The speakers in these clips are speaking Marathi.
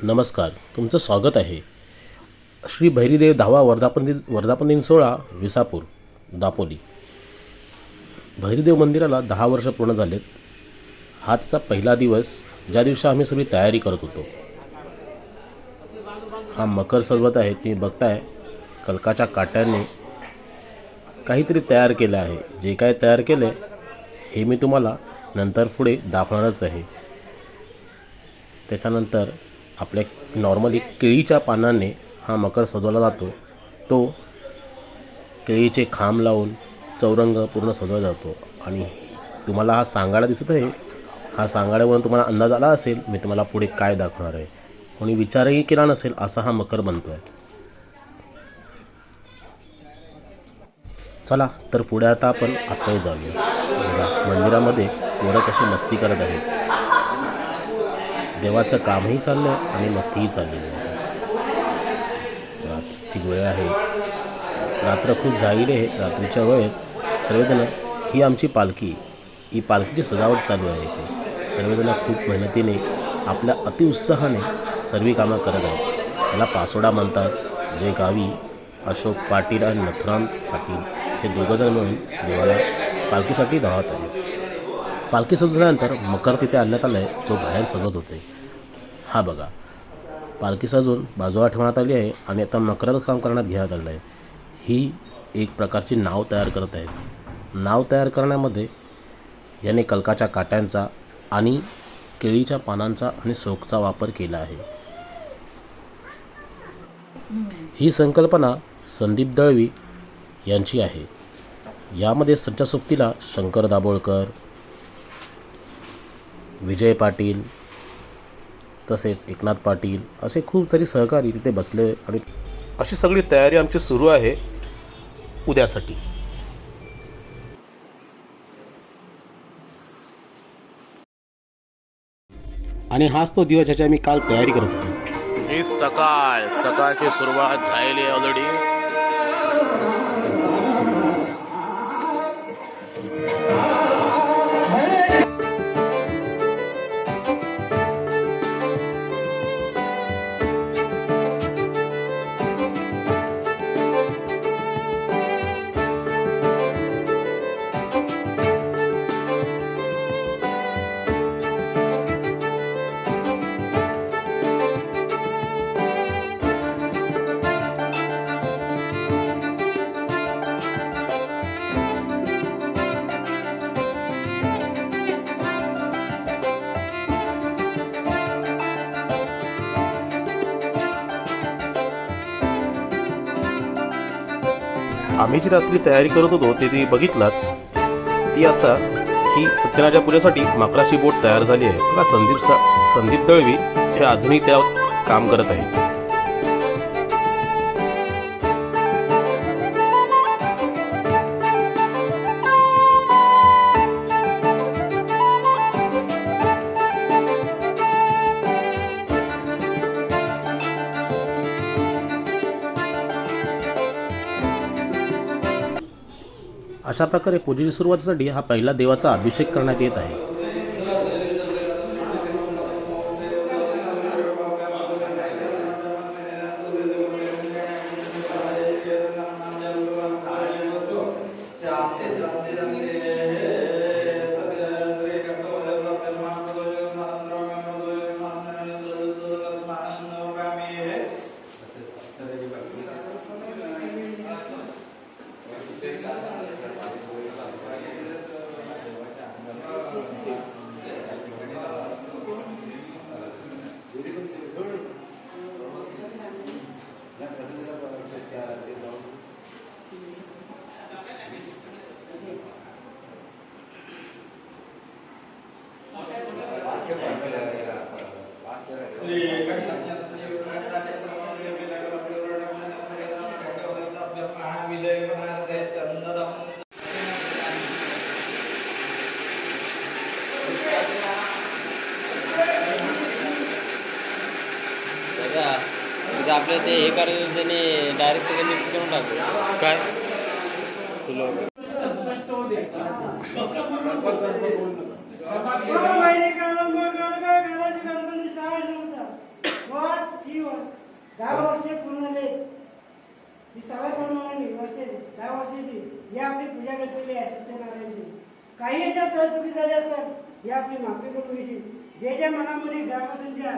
नमस्कार, तुमचं स्वागत आहे. श्री भैरीदेव 10वा वर्धापन दिन सोहळा विसापूर दापोली. भैरीदेव मंदिराला 10 वर्ष पूर्ण झालेत. हा त्याचा पहिला दिवस, ज्या दिवशी आम्ही सगळी तयारी करत होतो. हा मकर संवत आहे. तुम्ही बघताय कलकाच्या काट्यांनी काहीतरी तयार केलं आहे. जे काय तयार केलं हे मी तुम्हाला नंतर पुढे दाखवणारच आहे. त्याच्यानंतर आपल्या नॉर्मली केळीच्या पानाने हा मकर सजवला जातो. तो केळीचे खांब लावून चौरंग पूर्ण सजवला जातो. आणि तुम्हाला हा सांगाडा दिसत आहे. हा सांगाड्यावरून तुम्हाला अंदाज आला असेल मी तुम्हाला पुढे काय दाखवणार आहे. कोणी विचारही केला नसेल असा हा मकर बनतो आहे. चला तर पुढे आता आपण आतमध्ये जाऊया. मंदिरामध्ये पोरं कशी मस्ती करत आहेत. देवाचं कामही चाललं आहे आणि मस्तीही चाललेली आहे. रात्रीची वेळ आहे. रात्र खूप जाहीर आहे. रात्रीच्या वेळेत सर्वजण ही आमची पालखी, ही पालखीची सजावट चालू आहे. सर्वजण खूप मेहनतीने आपल्या अतिउत्साहाने सर्व कामं करत आहेत. त्याला पासोडा म्हणतात. जे गावी अशोक पाटील आणि नथुराम पाटील हे दोघंजण मिळून देवाला पालखीसाठी धावत आहेत. पालखी सजवल्यानंतर मकर तिथे आणण्यात आलं आहे, जो बाहेर सजवत होते. हा बघा, पालखी सजवून बाजूला ठेवण्यात आली आहे आणि आता मकराचं काम करण्यात घेण्यात आलं आहे. ही एक प्रकारची नाव तयार करत आहेत. नाव तयार करण्यामध्ये याने कलकाच्या काट्यांचा आणि केळीच्या पानांचा आणि सोकचा वापर केला आहे. ही संकल्पना संदीप दळवी यांची आहे. यामध्ये संचासोबतीला शंकर दाभोळकर, विजय पाटील तसेच एकनाथ पाटील असे खूप सारे सहकारी तिथे बसले आणि अशी सगळी तयारी आमची सुरू आहे उद्यासाठी. आणि हाच तो दिवस ज्याची आम्ही काल तयारी करत होतो. ही सकाळची सुरुवात झाली ऑलरेडी. आम्ही जी रात्री तयारी करत होतो ती बघितलात. ती आता ही सत्यनारायणाच्या पूजेसाठी मकराची बोट तयार झाली आहे. बघा, संदीप दळवी हे अजूनही त्या काम करत आहेत. अशा प्रकारे पूजेची सुरुवातीसाठी हा पहिला देवाचा अभिषेक करण्यात येत आहे. आपल्या ते हे करायचं त्याने डायरेक्ट सगळं मिक्स करून टाकू काय फुलं 10 वर्षे पूर्ण झाले. ही सवय बनवली वर्षे 10 वर्षाची ही आपली पूजा घेतलेली आहे सत्यनारायणची. काही याच्यात चुकी झाली असेल ही आपली माफी करून घ्यायची. जे जे मनामध्ये ग्रामस्थांच्या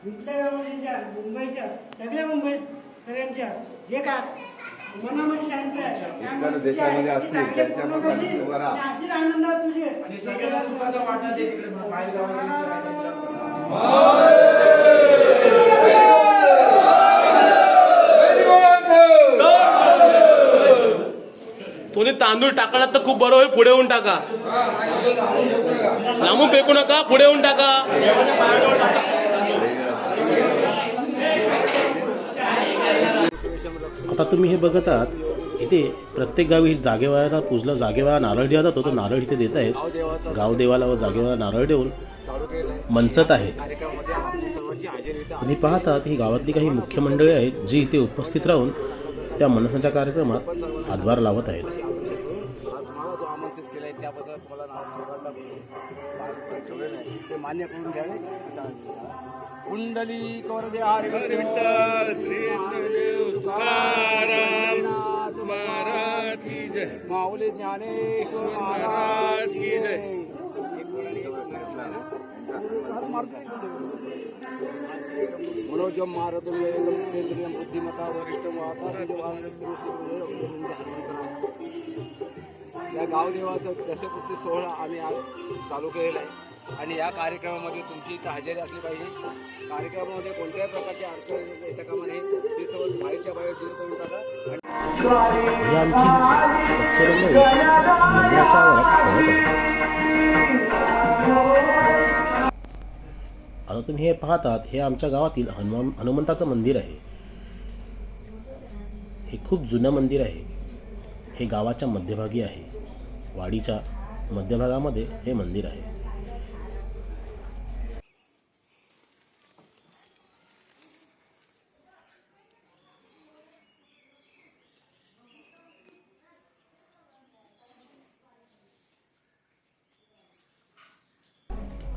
इथल्या ग्रामस्थांच्या मुंबईच्या सगळ्या मुंबईकरांच्या जे काय मनामध्ये शांत आहे देशामध्ये असतील त्यांच्यापासून उभं राहा. अशीच आनंदात तुझे आणि सगळ्याला सुखाचा वाटा दे तिकडे बाहेर गावाला. तुम्ही तांदूळ टाकला तर खूप बरं होईल. पुढे होऊन टाका, लांबून फेकू नका, पुढे होऊन टाका. आता तुम्ही हे बघत आहात इथे प्रत्येक गावी जागेवाला पूजला, जागेवाला नारळ दिला जातो. तो नारळ इथे देत आहेत. गावदेवाला व जागेवाला नारळ देऊन मनसत आहेत. तुम्ही पाहतात ही गावातली काही मुख्य मंडळी आहेत जी इथे उपस्थित राहून त्या मनसाच्या कार्यक्रमात हातभार लावत आहेत. मला जो आमंत्रित केलाय त्याबद्दल ते मान्य करून घ्यावे. कुंडली कवरदे हरी विठ्ठल श्री तुकाराम महाराज की जय. माऊली ज्ञानेश्वर महाराज की जय. मनोजम मारदम केंद्रीय बुद्धिमत्ता वरिष्ठ या गावदेवाचं दशपुत्री सोहळा आम्ही आज चालू केलेला आहे आणि या कार्यक्रमामध्ये तुमची इथं हजेरी असली पाहिजे. कार्यक्रमामध्ये कोणत्याही प्रकारची अडचण येता कामा नये. ती सर्व बाहेरच्या बाहेर दूर करून टाका. ही आमची बच्चे मंडळी मंदिराच्या आवारात खेळत आहेत. आता तुम्ही हे पाहतात हे आमच्या गावातील हनुमंताचं मंदिर आहे. हे खूप जुनं मंदिर आहे. हे गावाच्या मध्यभागी आहे. वाडीच्या मध्यभागामध्ये हे मंदिर आहे.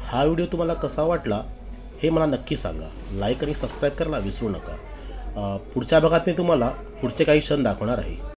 हा व्हिडिओ तुम्हाला कसा वाटला हे मला नक्की सांगा. लाईक आणि सबस्क्राईब करायला विसरू नका. पुढच्या भागात मी तुम्हाला पुढचे काही क्षण दाखवणार आहे.